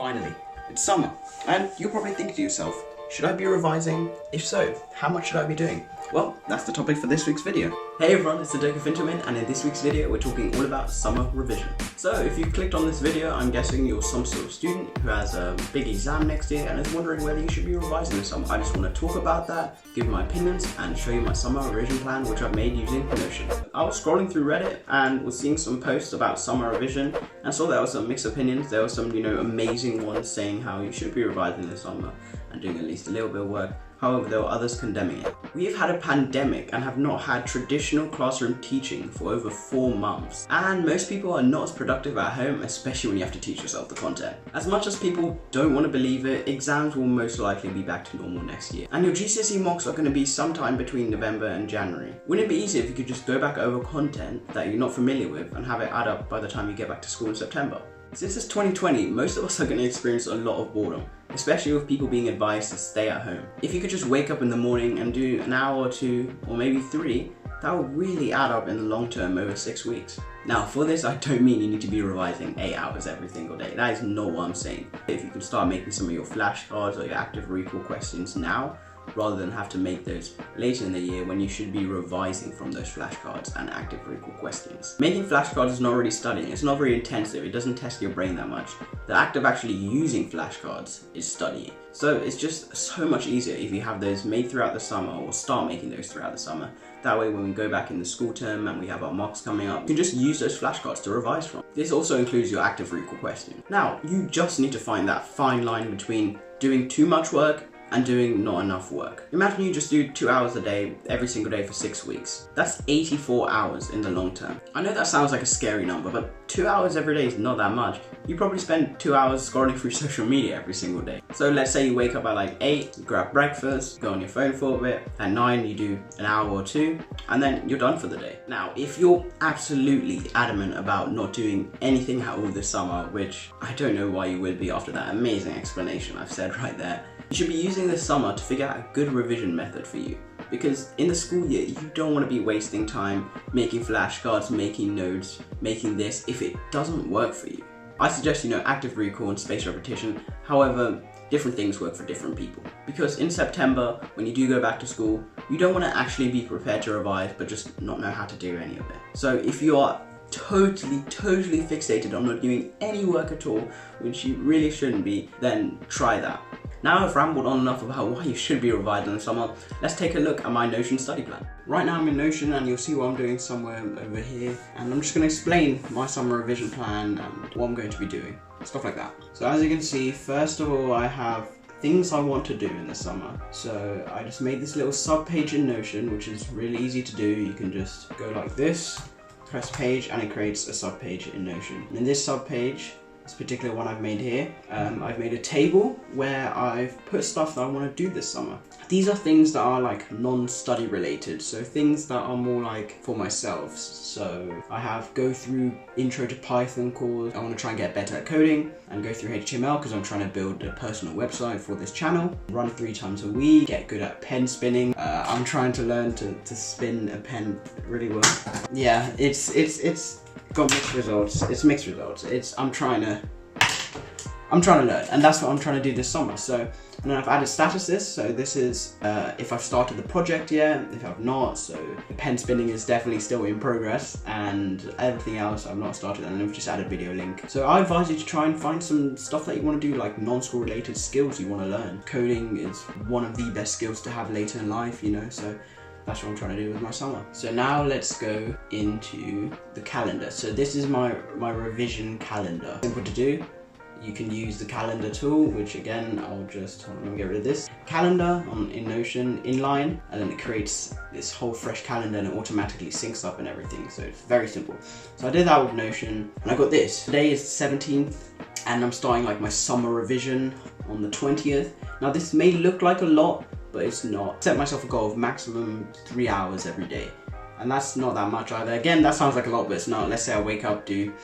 Finally, it's summer, and you're probably thinking to yourself, should I be revising? If so, how much should I be doing? Well, that's the topic for this week's video. Hey everyone, it's udokafintelmann, and in this week's video we're talking all about summer revision. So if you clicked on this video, I'm guessing you're some sort of student who has a big exam next year and is wondering whether you should be revising this summer. I just want to talk about that, give my opinions, and show you my summer revision plan which I've made using Notion. I was scrolling through Reddit and was seeing some posts about summer revision and saw there were some mixed opinions. There were some, amazing ones saying how you should be revising this summer and doing at least a little bit of work. However, there were others condemning it. We have had a pandemic and have not had traditional classroom teaching for over 4 months. And most people are not as productive at home, especially when you have to teach yourself the content. As much as people don't want to believe it, exams will most likely be back to normal next year. And your GCSE mocks are going to be sometime between November and January. Wouldn't it be easier if you could just go back over content that you're not familiar with and have it add up by the time you get back to school in September? Since it's 2020, most of us are going to experience a lot of boredom, especially with people being advised to stay at home. If you could just wake up in the morning and do an hour or 2, or maybe 3, that will really add up in the long term over 6 weeks. Now for this, I don't mean you need to be revising 8 hours every single day. That is not what I'm saying. If you can start making some of your flashcards or your active recall questions now, rather than have to make those later in the year when you should be revising from those flashcards and active recall questions. Making flashcards is not really studying, it's not very intensive, it doesn't test your brain that much. The act of actually using flashcards is studying. So it's just so much easier if you have those made throughout the summer or start making those throughout the summer. That way when we go back in the school term and we have our mocks coming up, you can just use those flashcards to revise from. This also includes your active recall question. Now, you just need to find that fine line between doing too much work and doing not enough work. Imagine you just do 2 hours a day, every single day for 6 weeks. That's 84 hours in the long term. I know that sounds like a scary number, but 2 hours every day is not that much. You probably spend 2 hours scrolling through social media every single day. So let's say you wake up at like 8, you grab breakfast, go on your phone for a bit. At 9, you do an hour or 2, and then you're done for the day. Now, if you're absolutely adamant about not doing anything at all this summer, which I don't know why you would be after that amazing explanation I've said right there, you should be using this summer to figure out a good revision method for you. Because in the school year, you don't want to be wasting time making flashcards, making notes, making this if it doesn't work for you. I suggest, active recall and spaced repetition. However, different things work for different people. Because in September, when you do go back to school, you don't want to actually be prepared to revise, but just not know how to do any of it. So if you are totally fixated on not doing any work at all, which you really shouldn't be, then try that. Now I've rambled on enough about why you should be revising in the summer, let's take a look at my Notion study plan. Right now I'm in Notion and you'll see what I'm doing somewhere over here, and I'm just going to explain my summer revision plan and what I'm going to be doing, stuff like that. So as you can see, first of all I have things I want to do in the summer. So I just made this little sub page in Notion, which is really easy to do. You can just go like this, press page, and it creates a sub page in Notion. And in this sub page, this particular one I've made here, I've made a table where I've put stuff that I want to do this summer. These are things that are like non-study related, so things that are more like for myself. So I have go through intro to Python course, I want to try and get better at coding, and go through HTML because I'm trying to build a personal website for this channel, run 3 times a week, get good at pen spinning. I'm trying to learn to spin a pen really well. Yeah, it's got mixed results. It's mixed results. I'm trying to learn, and that's what I'm trying to do this summer. So, and then I've added statuses. So this is if I've started the project yet, if I've not. So the pen spinning is definitely still in progress, and everything else I've not started, and I've just added video link. So I advise you to try and find some stuff that you want to do, like non-school related skills you want to learn. Coding is one of the best skills to have later in life, so that's what I'm trying to do with my summer. So now let's go into the calendar. So this is my revision calendar. Simple to do. You can use the calendar tool, which again, I'll just, hold on, let me get rid of this. Calendar in Notion, inline, and then it creates this whole fresh calendar and it automatically syncs up and everything. So it's very simple. So I did that with Notion, and I got this. Today is the 17th, and I'm starting like my summer revision on the 20th. Now this may look like a lot, but it's not. Set myself a goal of maximum 3 hours every day, and that's not that much either. Again, that sounds like a lot, but it's not. Let's say I wake up, do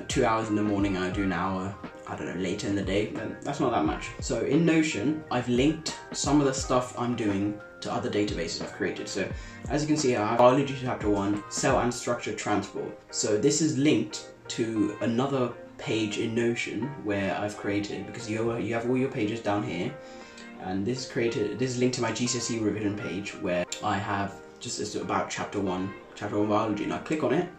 2 hours in the morning, and I do an hour, I don't know, later in the day, then that's not that much. So in Notion, I've linked some of the stuff I'm doing to other databases I've created. So as you can see here, I have Biology Chapter 1, Cell and Structure Transport. So this is linked to another page in Notion where I've created, because you have all your pages down here, and this is linked to my GCSE revision page where I have just about chapter 1 biology, and I click on it,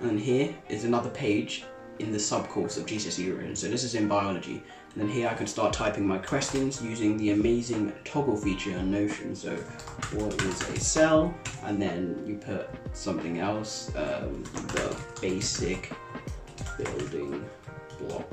and then here is another page in the sub-course of GCSE revision. So this is in biology, and then here I can start typing my questions using the amazing toggle feature on Notion. So what is a cell? And then you put something else, the basic building block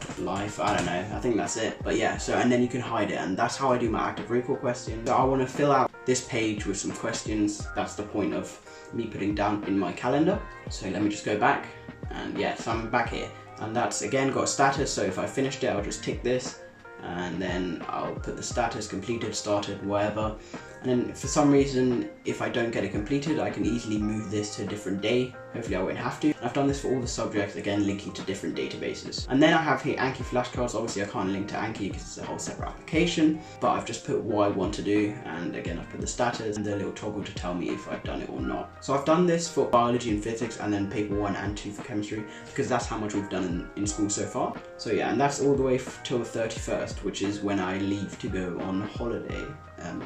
of life. I don't know, I think that's it. But yeah, so and then you can hide it, and that's how I do my active recall questions. So I want to fill out this page with some questions. That's the point of me putting down in my calendar. So let me just go back, and yeah, so I'm back here, and that's again got a status. So if I finished it, I'll just tick this, and then I'll put the status, completed, started, whatever. And then for some reason, if I don't get it completed, I can easily move this to a different day. Hopefully I won't have to. I've done this for all the subjects, again linking to different databases. And then I have here Anki flashcards. Obviously I can't link to Anki because it's a whole separate application, but I've just put what I want to do, and again I've put the status and the little toggle to tell me if I've done it or not. So I've done this for biology and physics, and then paper 1 and 2 for chemistry, because that's how much we've done in school so far. So yeah, and that's all the way till the 31st, which is when I leave to go on holiday.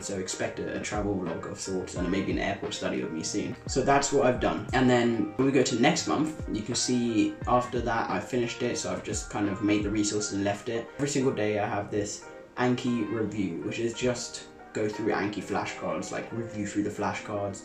So expect a travel vlog of sorts, and maybe an airport study of me soon. So that's what I've done. And then when we go to next month, you can see after that I finished it, so I've just kind of made the resources and left it. Every single day I have this Anki review, which is just go through Anki flashcards, like review through the flashcards,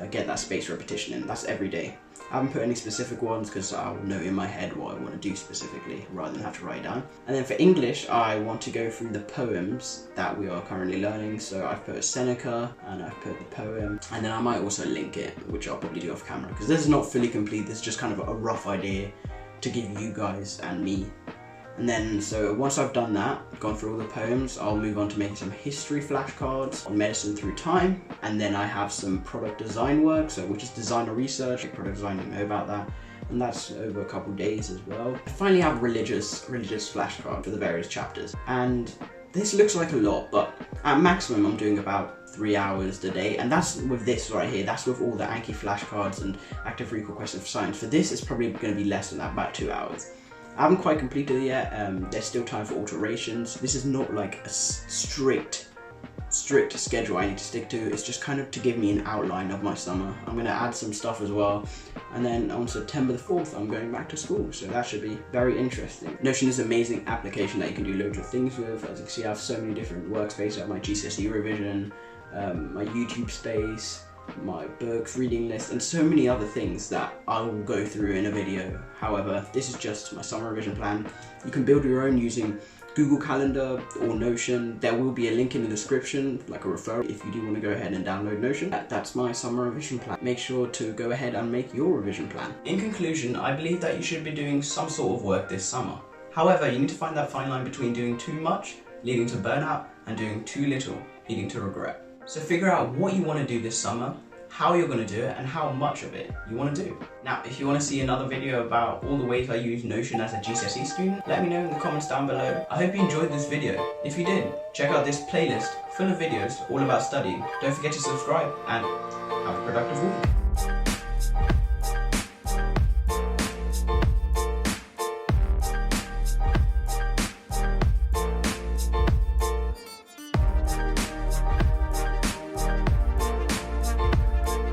get that spaced repetition in. That's every day. I haven't put any specific ones because I'll know in my head what I want to do specifically rather than have to write it down. And then for English, I want to go through the poems that we are currently learning. So I've put Seneca, and I've put the poem, and then I might also link it, which I'll probably do off camera, because this is not fully complete. This is just kind of a rough idea to give you guys and me. And then, so once I've done that, gone through all the poems, I'll move on to making some history flashcards on medicine through time. And then I have some product design work, so which is designer research, product design, you know about that. And that's over a couple days as well. I finally have religious flashcard for the various chapters. And this looks like a lot, but at maximum I'm doing about 3 hours a day, and that's with this right here. That's with all the Anki flashcards and active recall questions for science. For this, it's probably going to be less than that, about 2 hours. I haven't quite completed it yet. There's still time for alterations. This is not like a strict schedule I need to stick to. It's just kind of to give me an outline of my summer. I'm going to add some stuff as well, and then on September the 4th I'm going back to school, so that should be very interesting. Notion is an amazing application that you can do loads of things with. As you can see, I have so many different workspaces. I have my GCSE revision, my YouTube space, my books, reading list, and so many other things that I will go through in a video. However, this is just my summer revision plan. You can build your own using Google Calendar or Notion. There will be a link in the description, like a referral, if you do want to go ahead and download Notion. That's my summer revision plan. Make sure to go ahead and make your revision plan. In conclusion, I believe that you should be doing some sort of work this summer. However, you need to find that fine line between doing too much, leading to burnout, and doing too little, leading to regret. So figure out what you want to do this summer, how you're going to do it, and how much of it you want to do. Now, if you want to see another video about all the ways I use Notion as a GCSE student, let me know in the comments down below. I hope you enjoyed this video. If you did, check out this playlist full of videos all about studying. Don't forget to subscribe, and have a productive week.